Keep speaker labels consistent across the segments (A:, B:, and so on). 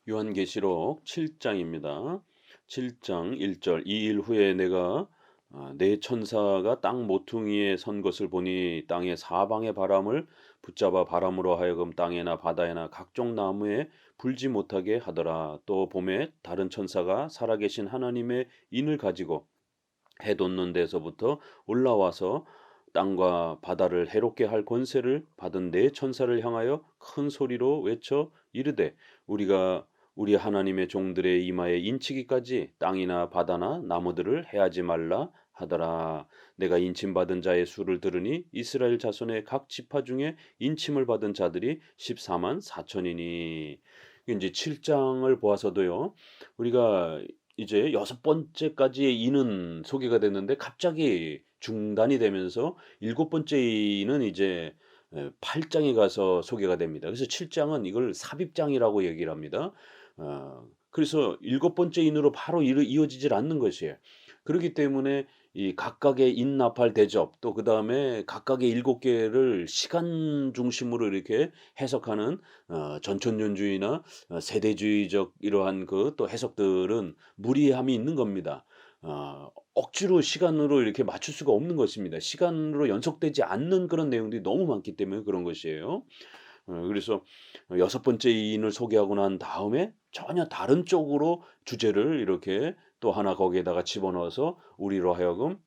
A: 요한계시록 7장입니다. 7장 1절 이 일 후에 내가 네 천사가 땅 모퉁이에 선 것을 보니 땅의 사방의 바람을 붙잡아 바람으로 하여금 땅에나 바다에나 각종 나무에 불지 못하게 하더라. 또 봄에 다른 천사가 살아계신 하나님의 인을 가지고 해 돋는 데서부터 올라와서 땅과 바다를 해롭게 할 권세를 받은 네 천사를 향하여 큰 소리로 외쳐 이르되 우리가 우리 하나님의 종들의 이마에 인치기까지 땅이나 바다나 나무들을 해하지 말라 하더라. 내가 인침받은 자의 수를 들으니 이스라엘 자손의 각 지파 중에 인침을 받은 자들이 14만 4천이니. 이제 7장을 보아서도요. 우리가 이제 여섯 번째까지의 인은 소개가 됐는데 갑자기 중단이 되면서 일곱 번째 인은 이제 8장에 가서 소개가 됩니다. 그래서 7장은 이걸 삽입장이라고 얘기를 합니다. 그래서 일곱 번째 인으로 바로 이어지질 않는 것이에요. 그렇기 때문에 이 각각의 인나팔 대접 또 그다음에 각각의 일곱 개를 시간 중심으로 이렇게 해석하는 전천년주의나 세대주의적 이러한 그 또 해석들은 무리함이 있는 겁니다. 억지로 시간으로 이렇게 맞출 수가 없는 것입니다. 시간으로 연속되지 않는 그런 내용들이 너무 많기 때문에 그런 것이에요. 그래서 여섯 번째 이인을 소개하고 난 다음에 전혀 다른 쪽으로 주제를 이렇게 또 하나 거기에다가 집어넣어서 우리로 하여금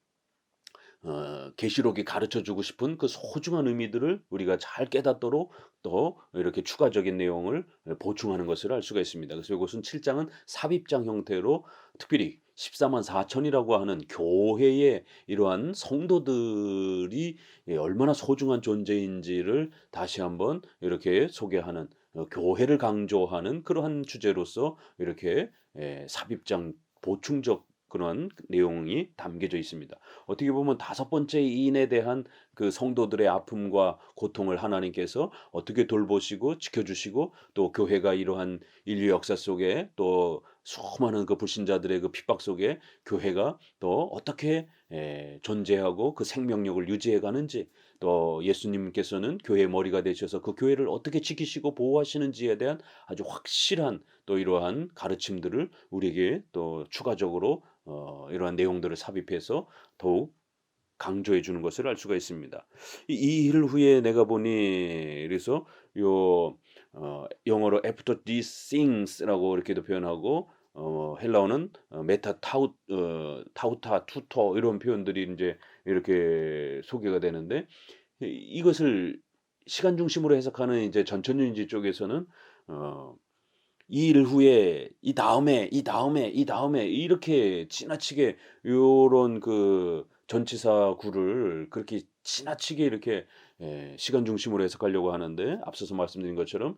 A: 계시록이 가르쳐 주고 싶은 그 소중한 의미들을 우리가 잘 깨닫도록 또 이렇게 추가적인 내용을 보충하는 것을 알 수가 있습니다. 그래서 이것은 7장은 삽입장 형태로 특별히 14만 4천이라고 하는 교회의 이러한 성도들이 얼마나 소중한 존재인지를 다시 한번 이렇게 소개하는 교회를 강조하는 그러한 주제로서 이렇게 삽입장 보충적 그런 내용이 담겨져 있습니다. 어떻게 보면 다섯 번째 이인에 대한 그 성도들의 아픔과 고통을 하나님께서 어떻게 돌보시고 지켜주시고 또 교회가 이러한 인류 역사 속에 또 수많은 그 불신자들의 그 핍박 속에 교회가 또 어떻게 존재하고 그 생명력을 유지해 가는지 또 예수님께서는 교회의 머리가 되셔서 그 교회를 어떻게 지키시고 보호하시는지에 대한 아주 확실한 또 이러한 가르침들을 우리에게 또 추가적으로 이러한 내용들을 삽입해서 더욱 강조해 주는 것을 알 수가 있습니다. 이 일 후에 내가 보니 그래서 요 영어로 after these things라고 이렇게도 표현하고 헬라어는 메타 타우타 투터 이런 표현들이 인제 이렇게 소개가 되는데 이것을 시간 중심으로 해석하는 이제 전천년지 쪽에서는 어 이 일 후에 이다음에, 이다음에, 이다음에 이렇게 지나치게 요런 그 전치사구를 그렇게 지나치게 이렇게 시간 중심으로 해석하려고 하는데 앞서서 말씀드린 것처럼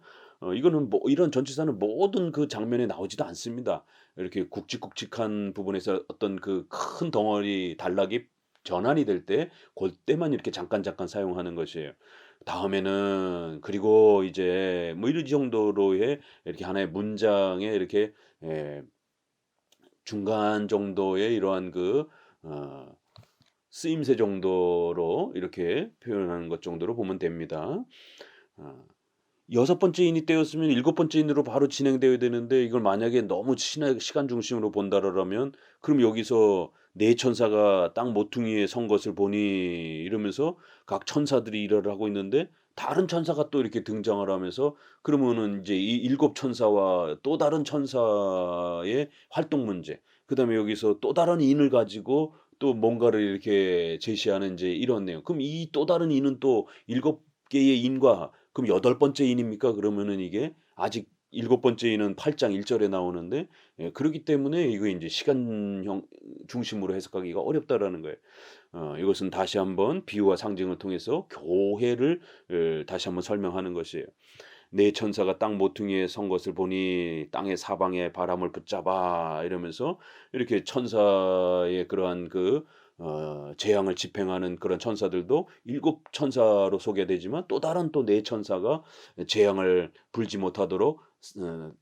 A: 이거는 뭐 이런 전치사는 모든 그 장면에 나오지도 않습니다. 이렇게 굵직굵직한 부분에서 어떤 그 큰 덩어리 단락이 전환이 될 때 고때만 이렇게 잠깐 잠깐 사용하는 것이에요. 다음에는 그리고 이제 뭐 이런 정도로의 이렇게 하나의 문장에 이렇게 예 중간 정도의 이러한 그 어 쓰임새 정도로 이렇게 표현하는 것 정도로 보면 됩니다. 어 여섯 번째 인이 때였으면 일곱 번째 인으로 바로 진행되어야 되는데 이걸 만약에 너무 시간 중심으로 본다라면 그럼 여기서 네 천사가 땅 모퉁이에 선 것을 보니 이러면서 각 천사들이 일을 하고 있는데 다른 천사가 또 이렇게 등장을 하면서 그러면은 이제 이 일곱 천사와 또 다른 천사의 활동 문제 그다음에 여기서 또 다른 인을 가지고 또 뭔가를 이렇게 제시하는 이제 이런 내용. 그럼 이 또 다른 인은 또 일곱 개의 인과 그럼 여덟 번째 인입니까? 그러면은 이게 아직 일곱 번째 인은 8장 1 절에 나오는데 그러기 때문에 이거 인제 시간형 중심으로 해석하기가 어렵다라는 거예요. 이것은 다시 한번 비유와 상징을 통해서 교회를 다시 한번 설명하는 것이에요. "네 천사가 땅 모퉁이에 선 것을 보니 땅의 사방에 바람을 붙잡아." 이러면서 이렇게 천사의 그러한 그 재앙을 집행하는 그런 천사들도 일곱 천사로 소개되지만 또 다른 또 네 천사가 재앙을 불지 못하도록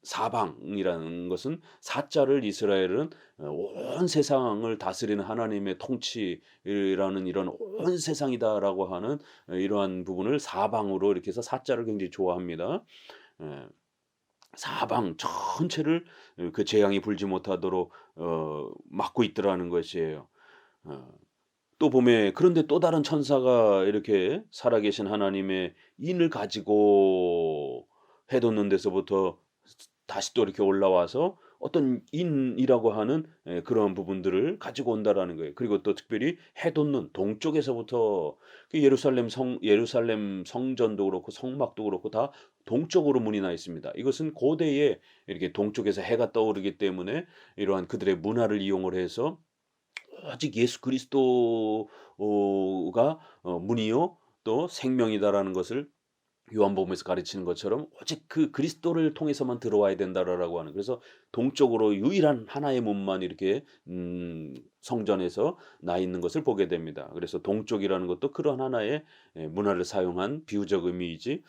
A: 사방이라는 것은 사자를 이스라엘은 온 세상을 다스리는 하나님의 통치라는 이런 온 세상이다라고 하는 이러한 부분을 사방으로 이렇게 해서 사자를 굉장히 좋아합니다. 예. 사방 전체를 그 재앙이 불지 못하도록 막고 있더라는 것이에요. 어 또 보면 그런데 또 다른 천사가 이렇게 살아계신 하나님의 인을 가지고 해 돋는 데서부터 다시 또 이렇게 올라와서 어떤 인이라고 하는 그런 부분들을 가지고 온다라는 거예요. 그리고 또 특별히 해 돋는 동쪽에서부터 그 예루살렘 성전도 그렇고 성막도 그렇고 다 동쪽으로 문이 나 있습니다. 이것은 고대에 이렇게 동쪽에서 해가 떠오르기 때문에 이러한 그들의 문화를 이용을 해서 오직 예수 그리스도가 문이요 또 생명이다라는 것을 요한복음에서 가르치는 것처럼 오직 그 그리스도를 통해서만 들어와야 된다라고 하는, 그래서 동쪽으로 유일한 하나의 문만 이렇게 성전에서 나 있는 것을 보게 됩니다. 그래서 동쪽이라는 것도 그런 하나의 문화를 사용한 비유적 의미이지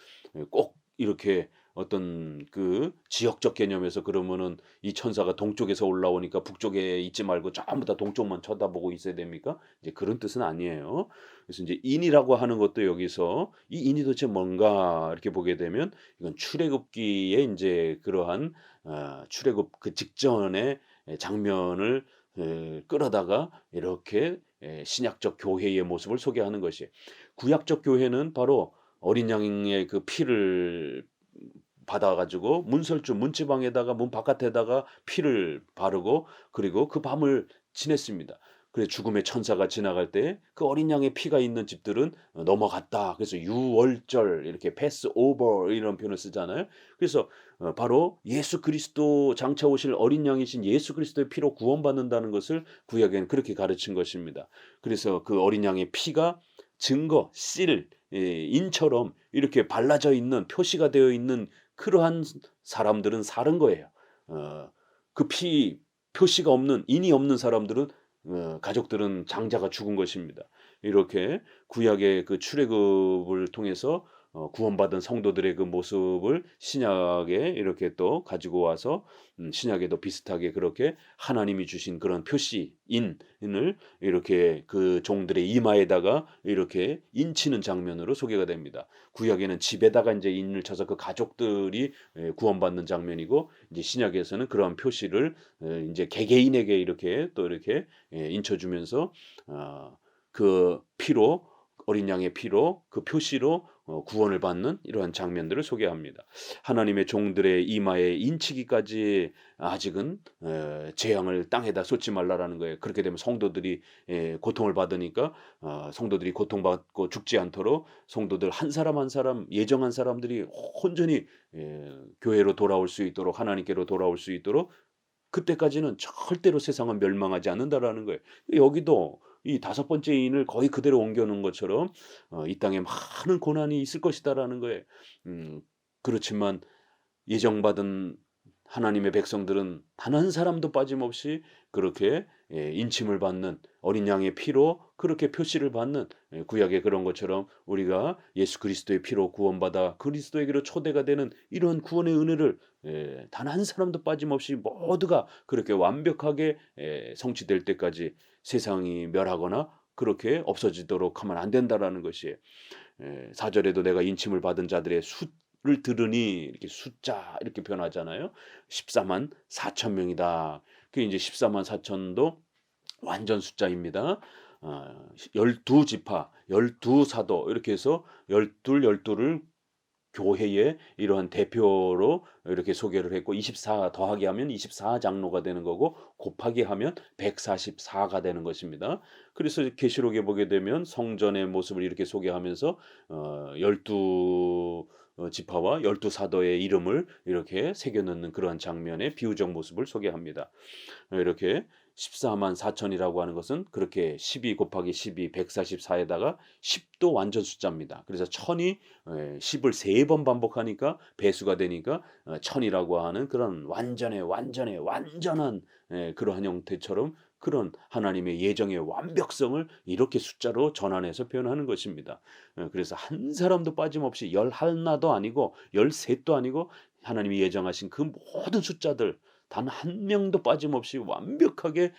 A: 꼭 이렇게 어떤 그 지역적 개념에서 그러면은 이 천사가 동쪽에서 올라오니까 북쪽에 있지 말고 전부 다 동쪽만 쳐다보고 있어야 됩니까? 이제 그런 뜻은 아니에요. 그래서 이제 인이라고 하는 것도 여기서 이 인이 도대체 뭔가 이렇게 보게 되면 이건 출애굽기에 인제 그러한 출애굽 그 직전의 장면을 끌어다가 이렇게 신약적 교회의 모습을 소개하는 것이에요. 구약적 교회는 바로 어린 양의 그 피를 받아 가지고 문설주 문지방에다가 문 바깥에다가 피를 바르고 그리고 그 밤을 지냈습니다. 그래서 죽음의 천사가 지나갈 때 그 어린 양의 피가 있는 집들은 넘어갔다. 그래서 유월절 이렇게 패스오버 이런 표현을 쓰잖아요. 그래서 바로 예수 그리스도 장차 오실 어린 양이신 예수 그리스도의 피로 구원받는다는 것을 구약에는 그렇게 가르친 것입니다. 그래서 그 어린 양의 피가 증거, 실, 인처럼 이렇게 발라져 있는 표시가 되어 있는 그러한 사람들은 사는 거예요. 어 그 피 표시가 없는 인이 없는 사람들은 가족들은 장자가 죽은 것입니다. 이렇게 구약의 그 출애굽을 통해서 구원받은 성도들의 그 모습을 신약에 이렇게 또 가지고 와서 신약에도 비슷하게 그렇게 하나님이 주신 그런 표시 인을 이렇게 그 종들의 이마에다가 이렇게 인치는 장면으로 소개가 됩니다. 구약에는 집에다가 인제 인을 쳐서 그 가족들이 구원받는 장면이고, 이제 신약에서는 그러한 표시를 인제 개개인에게 이렇게 또 이렇게 인쳐 주면서 그 피로 어린 양의 피로 그 표시로 구원을 받는 이러한 장면들을 소개합니다. 하나님의 종들의 이마에 인치기까지 아직은 재앙을 땅에다 쏟지 말라라는 거예요. 그렇게 되면 성도들이 고통을 받으니까 성도들이 고통받고 죽지 않도록 성도들 한 사람 한 사람 예정한 사람들이 온전히 교회로 돌아올 수 있도록 하나님께로 돌아올 수 있도록 그때까지는 절대로 세상은 멸망하지 않는다라는 거예요. 여기도 이 다섯 번째 인을 거의 그대로 옮겨 놓은 것처럼 이 땅에 많은 고난이 있을 것이다라는 거예요. 음 그렇지만 예정받은 하나님의 백성들은 단 한 사람도 빠짐없이 그렇게 인침을 받는 어린 양의 피로 그렇게 표시를 받는 구약의 그런 것처럼 우리가 예수 그리스도의 피로 구원받아 그리스도에게로 초대가 되는 이런 구원의 은혜를 단 한 사람도 빠짐없이 모두가 그렇게 완벽하게 성취될 때까지 세상이 멸하거나 그렇게 없어지도록 하면 안 된다라는 것이에요. 4절에도 내가 인침을 받은 자들의 수를 들으니 이렇게 숫자 이렇게 표현하잖아요. 14만 4천 명이다. 그게 이제 14만 4천도 완전 숫자입니다. 12 지파, 12 사도 이렇게 해서 12, 12를 교회의 이러한 대표로 이렇게 소개를 했고 24 더하기 하면 24 장로가 되는 거고 곱하기 하면 144가 되는 것입니다. 그래서 계시록에 보게 되면 성전의 모습을 이렇게 소개하면서 12 지파와 12 사도의 이름을 이렇게 새겨 넣는 그러한 장면의 비유적 모습을 소개합니다. 이렇게 14만 4천이라고 하는 것은 그렇게 12 곱하기 12 144에다가 10도 완전 숫자입니다. 그래서 1000이 10을 3번 반복하니까 배수가 되니까 1000이라고 하는 그런 완전한 그러한 형태처럼 그런 하나님의 예정의 완벽성을 이렇게 숫자로 전환해서 표현하는 것입니다. 그래서 한 사람도 빠짐없이 11도 아니고 13도 아니고 하나님이 예정하신 그 모든 숫자들 단 한 명도 빠짐없이 완벽하게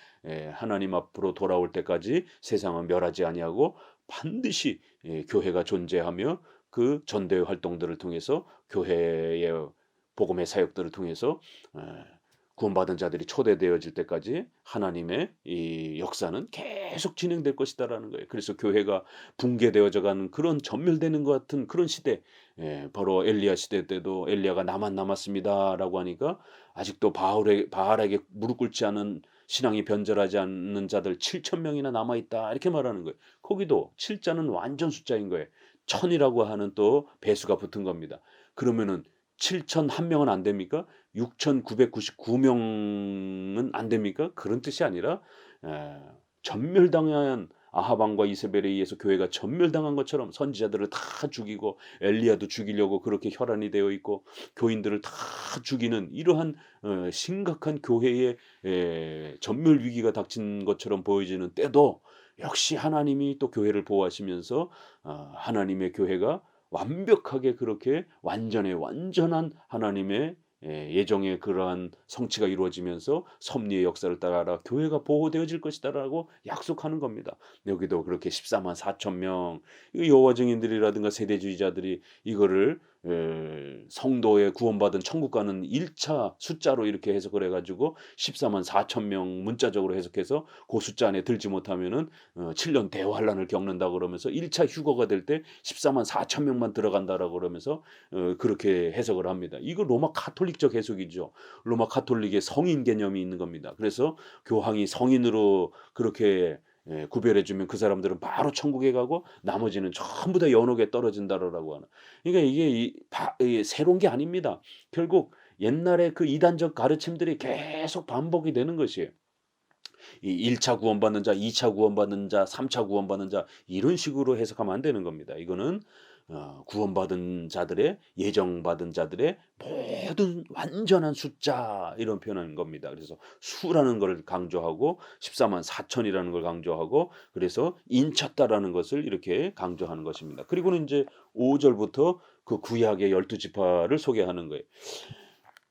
A: 하나님 앞으로 돌아올 때까지 세상은 멸하지 아니하고 반드시 교회가 존재하며 그 전도의 활동들을 통해서 교회의 복음의 사역들을 통해서 구원받은 자들이 초대되어질 때까지 하나님의 이 역사는 계속 진행될 것이다라는 거예요. 그래서 교회가 붕괴되어져 가는 그런 전멸되는 것 같은 그런 시대, 바로 엘리야 시대 때도 엘리야가 나만 남았습니다라고 하니까 아직도 바알에게 무릎 꿇지 않은 신앙이 변절하지 않는 자들 7천 명이나 남아 있다 이렇게 말하는 거예요. 거기도 7자는 완전 숫자인 거예요. 천이라고 하는 또 배수가 붙은 겁니다. 그러면은 7,001명은 안 됩니까? 6,999명은 안 됩니까? 그런 뜻이 아니라 에, 전멸당한 아합 왕과 이세벨에 의해서 교회가 전멸당한 것처럼 선지자들을 다 죽이고 엘리야도 죽이려고 그렇게 혈안이 되어 있고 교인들을 다 죽이는 이러한 심각한 교회의 전멸 위기가 닥친 것처럼 보여지는 때도 역시 하나님이 또 교회를 보호하시면서 하나님의 교회가 완벽하게 그렇게 완전한 하나님의 예정의 그러한 성취가 이루어지면서 섭리의 역사를 따라 교회가 보호되어질 것이다라고 약속하는 겁니다. 여기도 그렇게 14만 4천 명 여호와 증인들이라든가 세대주의자들이 이거를 성도의 구원받은 천국 가는 1차 숫자로 이렇게 해석을 해가지고 14만 4천 명 문자적으로 해석해서 그 숫자 안에 들지 못하면은 7년 대환란을 겪는다 그러면서 1차 휴거가 될 때 14만 4천 명만 들어간다라고 그러면서 그렇게 해석을 합니다. 이거 로마 카톨릭적 해석이죠. 로마 카톨릭의 성인 개념이 있는 겁니다. 그래서 교황이 성인으로 그렇게 구별해 주면 그 사람들은 바로 천국에 가고 나머지는 전부 다 연옥에 떨어진다라고 하는. 그러니까 이게 새로운 게 아닙니다. 결국 옛날에 그 이단적 가르침들이 계속 반복이 되는 것이에요. 이 1차 구원받는 자, 2차 구원받는 자, 3차 구원받는 자 이런 식으로 해석하면 안 되는 겁니다. 이거는 구원받은 자들의 예정받은 자들의 모든 완전한 숫자 이런 표현인 겁니다. 그래서 수라는 걸 강조하고 14만 4천이라는 걸 강조하고 그래서 인쳤다라는 것을 이렇게 강조하는 것입니다. 그리고는 이제 5절부터 그 구약의 12지파를 소개하는 거예요.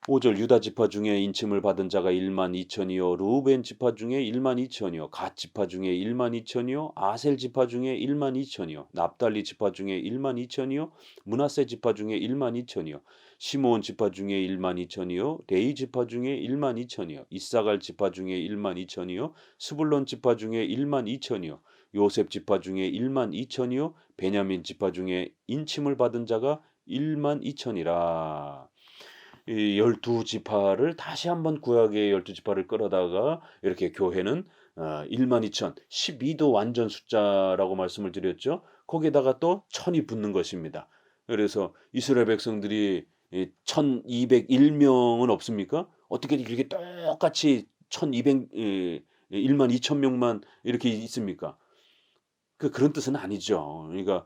A: 5절 유다 지파 중에 인침을 받은 자가 1만 2천이요 르우벤 지파 중에 1만 2천이요 갓 지파 중에 1만 2천이요 아셀 지파 중에 1만 2천이요 납달리 지파 중에 1만 2천이요 므낫세 지파 중에 1만 2천이요 시므온 지파 중에 1만 2천이요 레위 지파 중에 1만 2천이요 이사갈 지파 중에 1만 2천이요 스불론 지파 중에 1만 2천이요 요셉 지파 중에 1만 2천이요 베냐민 지파 중에 인침을 받은 자가 1만 2천이라. 이 12지파를 다시 한번 구약의 12지파를 끌어다가 이렇게 교회는 1만 2천 12도 완전 숫자라고 말씀을 드렸죠. 거기에다가 또 천이 붙는 것입니다. 그래서 이스라엘 백성들이 1201명은 없습니까? 어떻게 이렇게 똑같이 1200 1만 2천 명만 이렇게 있습니까? 그런 뜻은 아니죠. 그러니까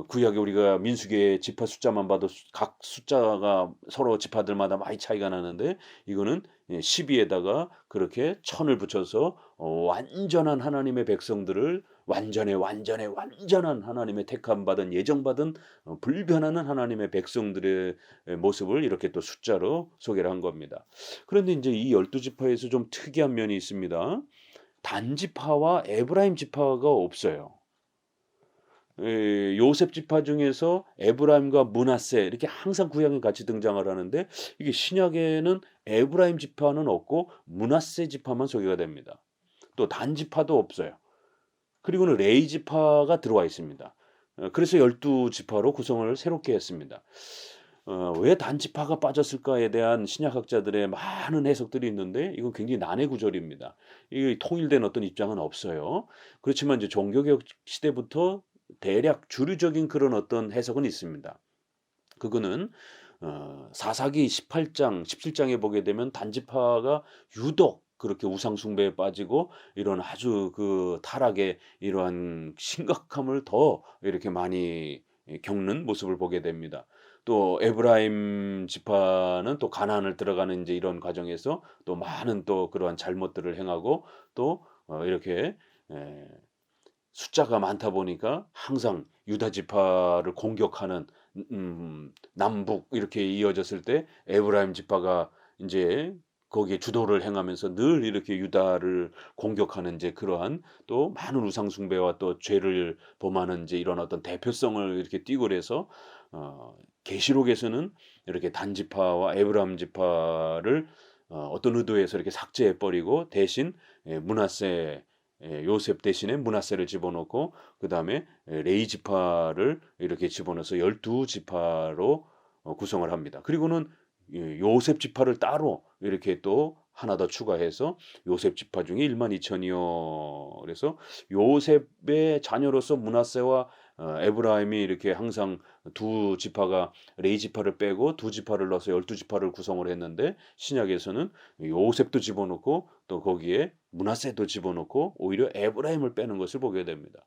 A: 구약에 우리가 민수기의 지파 숫자만 봐도 각 숫자가 서로 지파들마다 많이 차이가 나는데 이거는 12에다가 그렇게 천을 붙여서 완전한 하나님의 백성들을 완전한 하나님의 택함 받은 예정 받은 불변하는 하나님의 백성들의 모습을 이렇게 또 숫자로 소개를 한 겁니다. 그런데 이제 이 12지파에서 좀 특이한 면이 있습니다. 단지파와 에브라임 지파가 없어요. 요셉 지파 중에서 에브라임과 므낫세 이렇게 항상 구약에 같이 등장을 하는데 이게 신약에는 에브라임 지파는 없고 므낫세 지파만 소개가 됩니다. 또 단 지파도 없어요. 그리고는 레위 지파가 들어와 있습니다. 그래서 12지파로 구성을 새롭게 했습니다. 왜 단지파가 빠졌을까에 대한 신약학자들의 많은 해석들이 있는데 이건 굉장히 난해 구절입니다. 이 통일된 어떤 입장은 없어요. 그렇지만 이제 종교개혁 시대부터 대략 주류적인 그런 어떤 해석은 있습니다. 그거는 사사기 18장, 17장에 보게 되면 단지파가 유독 그렇게 우상 숭배에 빠지고 이런 아주 그 타락의 이러한 심각함을 더 이렇게 많이 겪는 모습을 보게 됩니다. 또 에브라임 지파는 또 가나안을 들어가는 이제 이런 과정에서 또 많은 또 그러한 잘못들을 행하고 또 이렇게 에, 숫자가 많다 보니까 항상 유다 지파를 공격하는 남북 이렇게 이어졌을 때 에브라임 지파가 인제 거기에 주도를 행하면서 늘 이렇게 유다를 공격하는 이제 그러한 또 많은 우상 숭배와 또 죄를 범하는 이제 이런 어떤 대표성을 이렇게 띠고 그래서 계시록에서는 이렇게 단 지파와 에브라임 지파를 어떤 의도에서 이렇게 삭제해 버리고 대신 므낫세 요셉 대신에 므낫세를 집어넣고 그다음에 레위 지파를 이렇게 집어넣어서 12 지파로 구성을 합니다. 그리고는 요셉 지파를 따로 이렇게 또 하나 더 추가해서 요셉 지파 중에 12,000이요. 그래서 요셉의 자녀로서 므낫세와 에브라임이 이렇게 항상 두 지파가 레위 지파를 빼고 두 지파를 넣어서 12 지파를 구성을 했는데 신약에서는 요셉도 집어넣고 또 거기에 므낫세도 집어넣고 오히려 에브라임을 빼는 것을 보게 됩니다.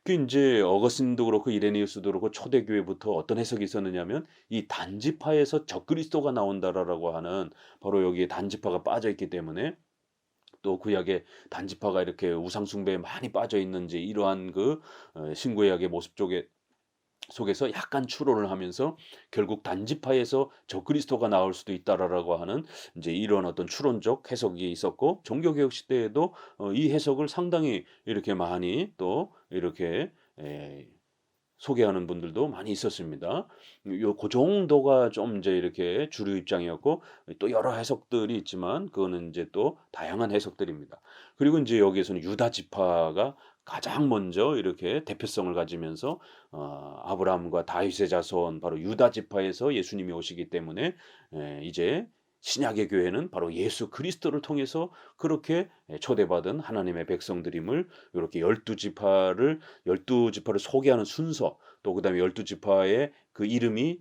A: 그 인제 어거스틴도 그렇고 이레니우스도 그렇고 초대교회부터 어떤 해석이 있었느냐면 이 단지파에서 적그리스도가 나온다라고 하는 바로 여기에 단지파가 빠져 있기 때문에 또 구약에 단지파가 이렇게 우상 숭배에 많이 빠져 있는지 이러한 그 신구약의 모습 쪽에 속에서 약간 추론을 하면서 결국 단지파에서 적그리스도가 나올 수도 있다라고 하는 인제 이런 어떤 추론적 해석이 있었고 종교개혁 시대에도 이 해석을 상당히 이렇게 많이 또 이렇게 에 소개하는 분들도 많이 있었습니다. 요 고 정도가 좀 이제 이렇게 주류 입장이었고 또 여러 해석들이 있지만 그거는 인제 또 다양한 해석들입니다. 그리고 인제 여기에서는 유다 지파가 가장 먼저 이렇게 대표성을 가지면서 아브라함과 다윗의 자손 바로 유다 지파에서 예수님이 오시기 때문에 이제 신약의 교회는 바로 예수 그리스도를 통해서 그렇게 초대받은 하나님의 백성들임을 요렇게 12 지파를 12 지파를 소개하는 순서 또 그다음에 12 지파의 그 이름이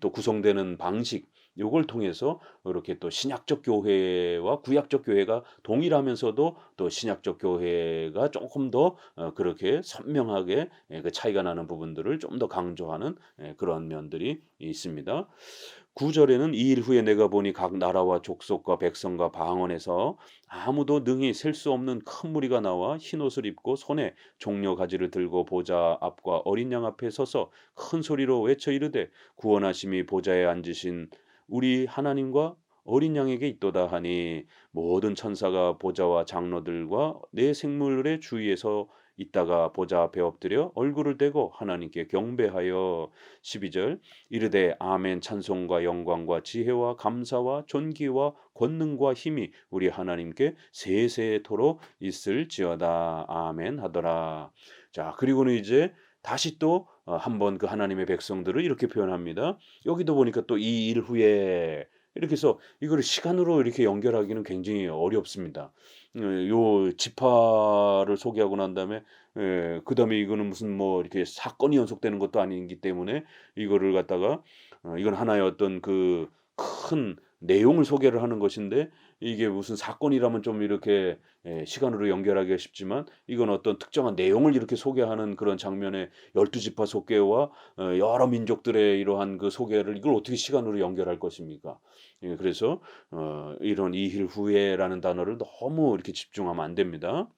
A: 또 구성되는 방식 요걸 통해서 이렇게 또 신약적 교회와 구약적 교회가 동일하면서도 또 신약적 교회가 쪼끔 더 그렇게 선명하게 그 차이가 나는 부분들을 좀 더 강조하는 그런 면들이 있습니다. 9 절에는 "이 일 후에 내가 보니 각 나라와 족속과 백성과 방언에서 아무도 능히 셀 수 없는 큰 무리가 나와 흰옷을 입고 손에 종려 가지를 들고 보좌 앞과 어린 양 앞에 서서 큰 소리로 외쳐 이르되 구원하심이 보좌에 앉으신 우리 하나님과 어린 양에게 있도다 하니 모든 천사가 보좌와 장로들과 네 생물의 주위에서 있다가 보좌 앞에 엎드려 얼굴을 대고 하나님께 경배하여 12절 이르되 아멘 찬송과 영광과 지혜와 감사와 존귀와 권능과 힘이 우리 하나님께 세세토록 있을지어다 아멘 하더라. 자 그리고는 이제 다시 또 한번 그 하나님의 백성들을 이렇게 표현합니다. 여기도 보니까 또 이 일 후에 이렇게 해서 이거를 시간으로 이렇게 연결하기는 굉장히 어렵습니다. 요 지파를 소개하고 난 다음에 그다음에 이거는 무슨 뭐 이렇게 사건이 연속되는 것도 아니기 때문에 이거를 갖다가 이건 하나의 어떤 그 큰 내용을 소개를 하는 것인데 이게 무슨 사건이라면 좀 이렇게 시간으로 연결하기가 쉽지만 이건 어떤 특정한 내용을 이렇게 소개하는 그런 장면에 12 지파 소개와 여러 민족들의 이러한 그 소개를 이걸 어떻게 시간으로 연결할 것입니까? 예 그래서 이런 "이 일 후에"라는 단어를 너무 이렇게 집중하면 안 됩니다.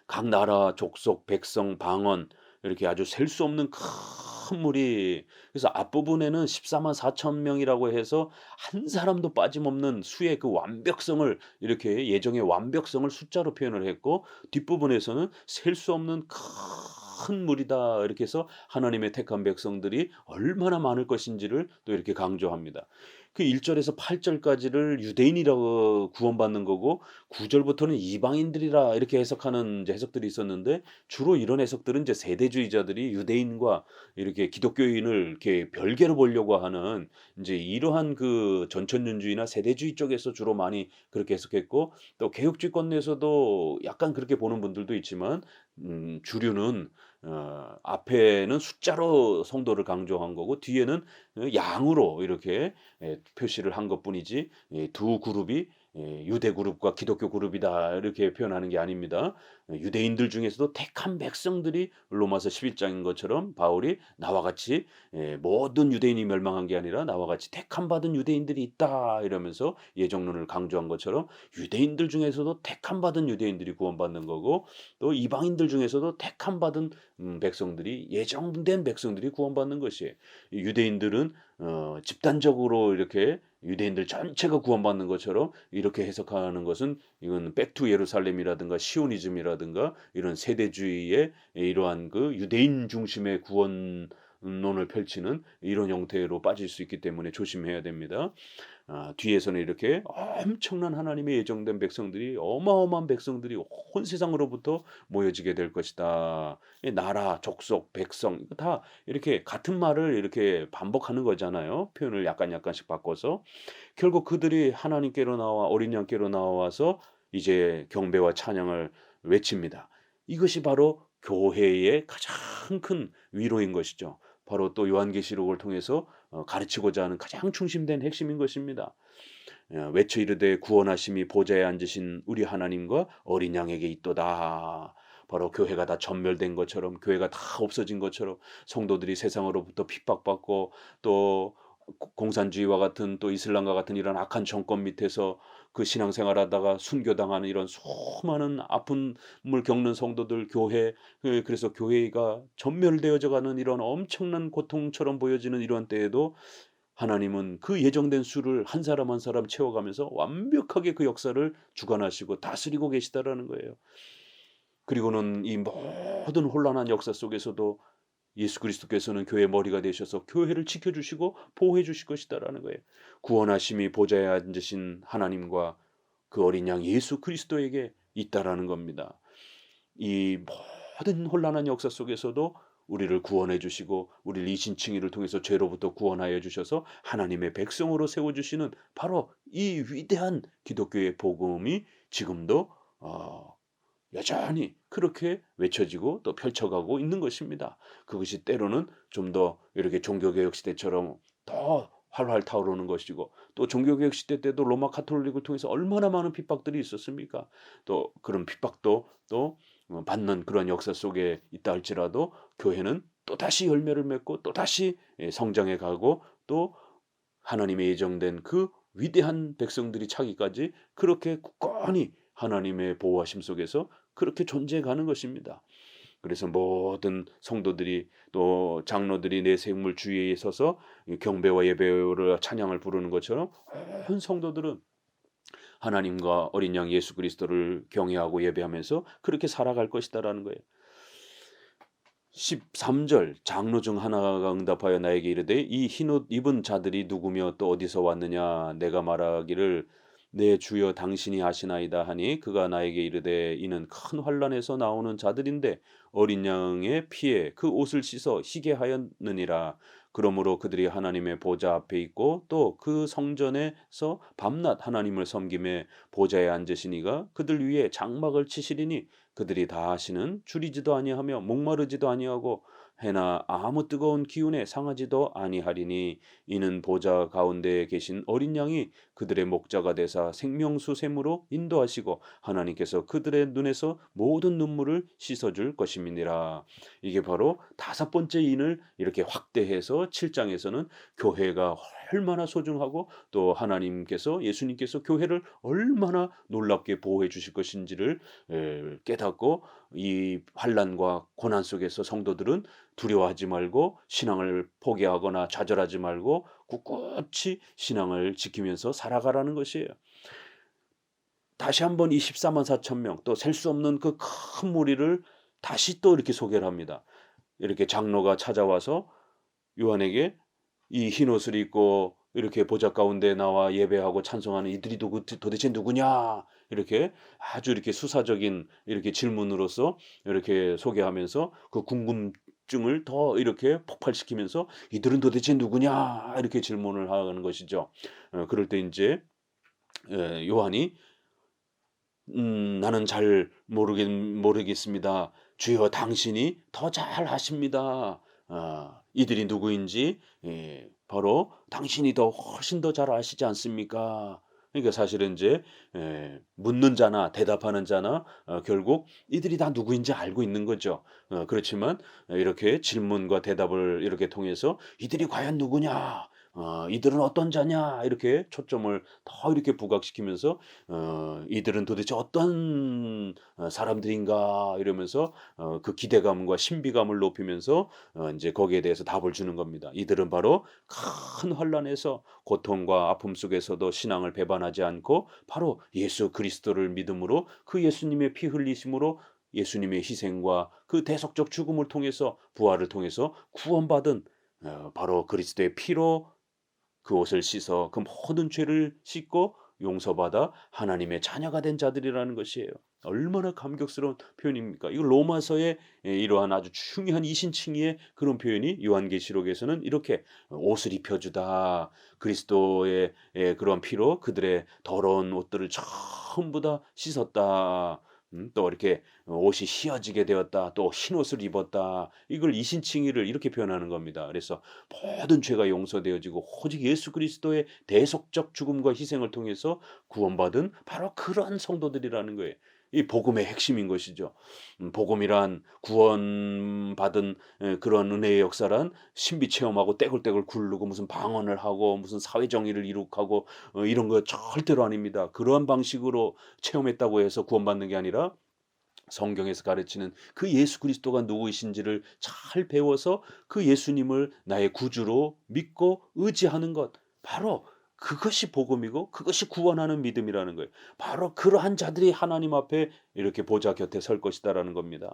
A: 각 나라, 족속, 백성, 방언 이렇게 아주 셀 수 없는 큰 무리 그래서 앞부분에는 144,000 명이라고 해서 한 사람도 빠짐없는 수의 그 완벽성을 이렇게 예정의 완벽성을 숫자로 표현을 했고 뒷부분에서는 셀 수 없는 큰 무리다 이렇게 해서 하나님의 택한 백성들이 얼마나 많을 것인지를 또 이렇게 강조합니다. 그 1 절에서 8 절까지를 유대인이라고 구원받는 거고 9 절부터는 이방인들이라 이렇게 해석하는 이제 해석들이 있었는데 주로 이런 해석들은 이제 세대주의자들이 유대인과 이렇게 기독교인을 이렇게 별개로 보려고 하는 인제 이러한 그 전천년주의나 세대주의 쪽에서 주로 많이 그렇게 해석했고 또 개혁주의권 내에서도 약간 그렇게 보는 분들도 있지만 주류는 앞에는 숫자로 성도를 강조한 거고 뒤에는 양으로 이렇게 표시를 한 것뿐이지 두 그룹이 유대 그룹과 기독교 그룹이다 이렇게 표현하는 게 아닙니다. 유대인들 중에서도 택한 백성들이 로마서 11 장인 것처럼 바울이 나와 같이 모든 유대인이 멸망한 게 아니라 나와 같이 택함 받은 유대인들이 있다 이러면서 예정론을 강조한 것처럼 유대인들 중에서도 택함 받은 유대인들이 구원받는 거고 또 이방인들 중에서도 택함 받은 백성들이 예정된 백성들이 구원받는 것이에요. 이 유대인들은 집단적으로 이렇게 유대인들 전체가 구원받는 것처럼 이렇게 해석하는 것은 이건 백투 예루살렘이라든가 시오니즘이라든가 이런 세대주의의 이러한 그 유대인 중심의 구원 논을 펼치는 이런 형태로 빠질 수 있기 때문에 조심해야 됩니다. 뒤에서는 이렇게 엄청난 하나님의 예정된 백성들이 어마어마한 백성들이 온 세상으로부터 모여지게 될 것이다. 이 나라, 족속, 백성 이거 다 이렇게 같은 말을 이렇게 반복하는 거잖아요. 표현을 약간씩 바꿔서. 결국 그들이 하나님께로 나와 어린 양께로 나와서 이제 경배와 찬양을 외칩니다. 이것이 바로 교회의 가장 큰 위로인 것이죠. 바로 또 요한계시록을 통해서 가르치고자 하는 가장 중심된 핵심인 것입니다. 외쳐 이르되 구원하심이 보좌에 앉으신 우리 하나님과 어린 양에게 있도다. 바로 교회가 다 전멸된 것처럼 교회가 다 없어진 것처럼 성도들이 세상으로부터 핍박받고 또 공산주의와 같은 또 이슬람과 같은 이런 악한 정권 밑에서 그 신앙생활하다가 순교당하는 이런 수많은 아픔을 겪는 성도들 교회 그래서 교회가 전멸되어져 가는 이런 엄청난 고통처럼 보여지는 이런 때에도 하나님은 그 예정된 수를 한 사람 한 사람 채워가면서 완벽하게 그 역사를 주관하시고 다스리고 계시다라는 거예요. 그리고는 이 모든 혼란한 역사 속에서도 예수 그리스도께서는 교회의 머리가 되셔서 교회를 지켜주시고 보호해 주실 것이다라는 거예요. 구원하심이 보좌에 앉으신 하나님과 그 어린 양 예수 그리스도에게 있다라는 겁니다. 이 모든 혼란한 역사 속에서도 우리를 구원해 주시고 우리를 이신칭의를 통해서 죄로부터 구원하여 주셔서 하나님의 백성으로 세워주시는 바로 이 위대한 기독교의 복음이 지금도 여전히 그렇게 외쳐지고 또 펼쳐가고 있는 것입니다. 그것이 때로는 좀 더 이렇게 종교개혁 시대처럼 더 활활 타오르는 것이고 또 종교개혁 시대 때도 로마 가톨릭을 통해서 얼마나 많은 핍박들이 있었습니까? 또 그런 핍박도 또 받는 그런 역사 속에 있다 할지라도 교회는 또다시 열매를 맺고 또다시 성장해 가고 또 하나님의 예정된 그 위대한 백성들이 차기까지 그렇게 굳건히 하나님의 보호하심 속에서 그렇게 존재해 가는 것입니다. 그래서 모든 성도들이 또 장로들이 내 생물 주위에 서서 경배와 예배를 찬양을 부르는 것처럼 온 성도들은 하나님과 어린 양 예수 그리스도를 경외하고 예배하면서 그렇게 살아갈 것이다라는 거예요. 13절 장로 중 하나가 응답하여 나에게 이르되 이 흰옷 입은 자들이 누구며 또 어디서 왔느냐 내가 말하기를 내 주여 당신이 아시나이다 하니 그가 나에게 이르되 이는 큰 환란에서 나오는 자들인데 어린 양의 피에 그 옷을 씻어 희게 하였느니라. 그러므로 그들이 하나님의 보좌 앞에 있고 또 그 성전에서 밤낮 하나님을 섬김에 보좌에 앉으신 이가 그들 위에 장막을 치시리니 그들이 다 하시는 줄이지도 아니하며 목마르지도 아니하고 해나 아무 뜨거운 기운에 상하지도 아니하리니 이는 보좌 가운데에 계신 어린 양이 그들의 목자가 되사 생명수 샘으로 인도하시고 하나님께서 그들의 눈에서 모든 눈물을 씻어줄 것임이니라. 이게 바로 다섯 번째 인을 이렇게 확대해서 7장에서는 교회가 얼마나 소중하고 또 하나님께서 예수님께서 교회를 얼마나 놀랍게 보호해 주실 것인지를 깨닫고 이 환난과 고난 속에서 성도들은 두려워하지 말고 신앙을 포기하거나 좌절하지 말고 꿋꿋이 신앙을 지키면서 살아가라는 것이에요. 다시 한번 이 14만 4천 명 또 셀 수 없는 그 큰 무리를 다시 또 이렇게 소개를 합니다. 이렇게 장로가 찾아와서 요한에게 이 흰옷을 입고 이렇게 보좌 가운데 나와 예배하고 찬송하는 이들이 도대체 누구냐? 이렇게 아주 이렇게 수사적인 이렇게 질문으로서 이렇게 소개하면서 그 궁금증을 더 이렇게 폭발시키면서 이들은 도대체 누구냐? 이렇게 질문을 하는 것이죠. 그럴 때 인제 요한이 나는 잘 모르겠습니다. 주여 당신이 더 잘 아십니다. 이들이 누구인지 바로 당신이 더 훨씬 더 잘 아시지 않습니까? 그러니까 사실은 이제 묻는 자나 대답하는 자나 결국 이들이 다 누구인지 알고 있는 거죠. 그렇지만 이렇게 질문과 대답을 이렇게 통해서 "이들이 과연 누구냐? 이들은 어떤 자냐?" 이렇게 초점을 더 이렇게 부각시키면서 "이들은 도대체 어떤 사람들인가?" 이러면서 그 기대감과 신비감을 높이면서 인제 거기에 대해서 답을 주는 겁니다. 이들은 바로 큰 환난에서 고통과 아픔 속에서도 신앙을 배반하지 않고 바로 예수 그리스도를 믿음으로 그 예수님의 피 흘리심으로 예수님의 희생과 그 대속적 죽음을 통해서 부활을 통해서 구원받은 바로 그리스도의 피로 그 옷을 씻어 그 모든 죄를 씻고 용서받아 하나님의 자녀가 된 자들이라는 것이에요. 얼마나 감격스러운 표현입니까? 이거 로마서의 이러한 아주 중요한 이신칭의의 그런 표현이 요한계시록에서는 이렇게 옷을 입혀주다. 그리스도의 그런 피로 그들의 더러운 옷들을 전부 다 씻었다. 또 이렇게 옷이 휘어지게 되었다. 또 흰옷을 입었다. 이걸 이신칭의를 이렇게 표현하는 겁니다. 그래서 모든 죄가 용서되어지고 오직 예수 그리스도의 대속적 죽음과 희생을 통해서 구원받은 바로 그러한 성도들이라는 거예요. 이 복음의 핵심인 것이죠. 복음이란 구원받은 그런 은혜의 역사란 신비 체험하고 떼굴떼굴 굴르고 무슨 방언을 하고 무슨 사회 정의를 이룩하고 이런 거 절대로 아닙니다. 그러한 방식으로 체험했다고 해서 구원받는 게 아니라 성경에서 가르치는 그 예수 그리스도가 누구이신지를 잘 배워서 그 예수님을 나의 구주로 믿고 의지하는 것, 바로 그것이 복음이고 그것이 구원하는 믿음이라는 거예요. 바로 그러한 자들이 하나님 앞에 이렇게 보좌 곁에 설 것이다라는 겁니다.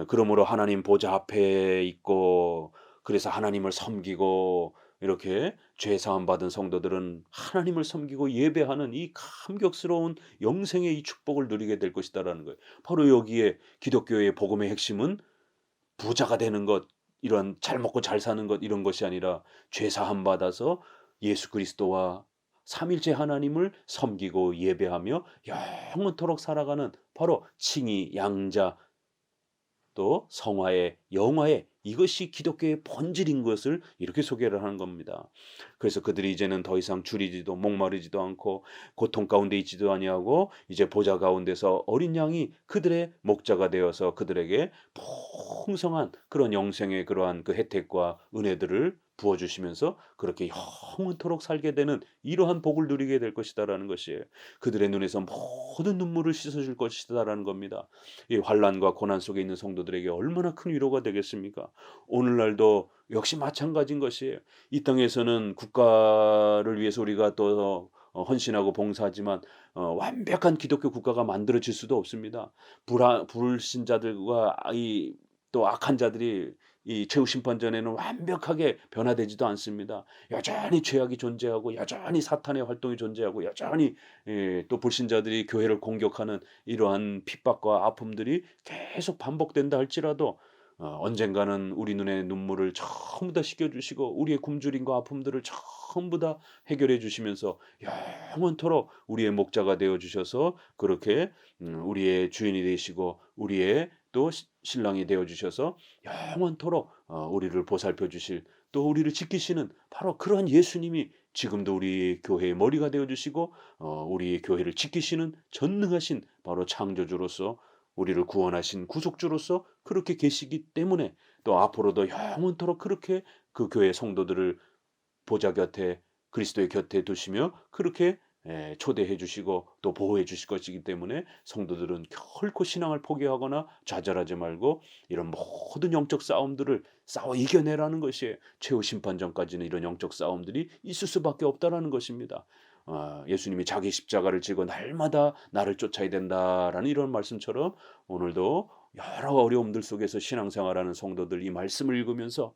A: 그러므로 하나님 보좌 앞에 있고 그래서 하나님을 섬기고 이렇게 죄 사함 받은 성도들은 하나님을 섬기고 예배하는 이 감격스러운 영생의 이 축복을 누리게 될 것이다라는 거예요. 바로 여기에 기독교의 복음의 핵심은 부자가 되는 것, 이런 잘 먹고 잘 사는 것 이런 것이 아니라 죄 사함 받아서 예수 그리스도와 삼일째 하나님을 섬기고 예배하며 영원토록 살아가는 바로 칭의 양자 또 성화의 영화의 이것이 기독교의 본질인 것을 이렇게 소개를 하는 겁니다. 그래서 그들이 이제는 더 이상 줄이지도 목마르지도 않고 고통 가운데 있지도 아니하고 이제 보좌 가운데서 어린 양이 그들의 목자가 되어서 그들에게 풍성한 그런 영생의 그러한 그 혜택과 은혜들을 부어주시면서 그렇게 영원토록 살게 되는 이러한 복을 누리게 될 것이다라는 것이에요. 그들의 눈에서 모든 눈물을 씻어줄 것이다라는 겁니다. 이 환난과 고난 속에 있는 성도들에게 얼마나 큰 위로가 되겠습니까? 오늘날도 역시 마찬가지인 것이에요. 이 땅에서는 국가를 위해서 우리가 또 헌신하고 봉사하지만 완벽한 기독교 국가가 만들어질 수도 없습니다. 불신자들과 이 또 악한 자들이 이 최후 심판 전에는 완벽하게 변화되지도 않습니다. 여전히 죄악이 존재하고 여전히 사탄의 활동이 존재하고 여전히 또 불신자들이 교회를 공격하는 이러한 핍박과 아픔들이 계속 반복된다 할지라도 언젠가는 우리 눈의 눈물을 전부 다 씻겨주시고 우리의 굶주림과 아픔들을 전부 다 해결해 주시면서 영원토록 우리의 목자가 되어 주셔서 그렇게 우리의 주인이 되시고 우리의 또 신랑이 되어 주셔서 영원토록 우리를 보살펴 주실 또 우리를 지키시는 바로 그러한 예수님이 지금도 우리 교회의 머리가 되어 주시고 우리 교회를 지키시는 전능하신 바로 창조주로서 우리를 구원하신 구속주로서 그렇게 계시기 때문에 또 앞으로도 영원토록 그렇게 그 교회 성도들을 보좌 곁에 그리스도의 곁에 두시며 그렇게 초대해 주시고 또 보호해 주실 것이기 때문에 성도들은 결코 신앙을 포기하거나 좌절하지 말고 이런 모든 영적 싸움들을 싸워 이겨내라는 것이 최후 심판 전까지는 이런 영적 싸움들이 있을 수밖에 없다라는 것입니다. 예수님이 자기 십자가를 지고 날마다 나를 쫓아야 된다라는 이런 말씀처럼 오늘도 여러 어려움들 속에서 신앙생활하는 성도들 이 말씀을 읽으면서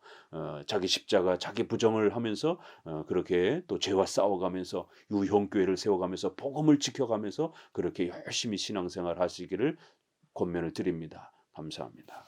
A: 자기 십자가 자기 부정을 하면서 그렇게 또 죄와 싸워가면서 유형교회를 세워가면서 복음을 지켜가면서 그렇게 열심히 신앙생활 하시기를 권면을 드립니다. 감사합니다.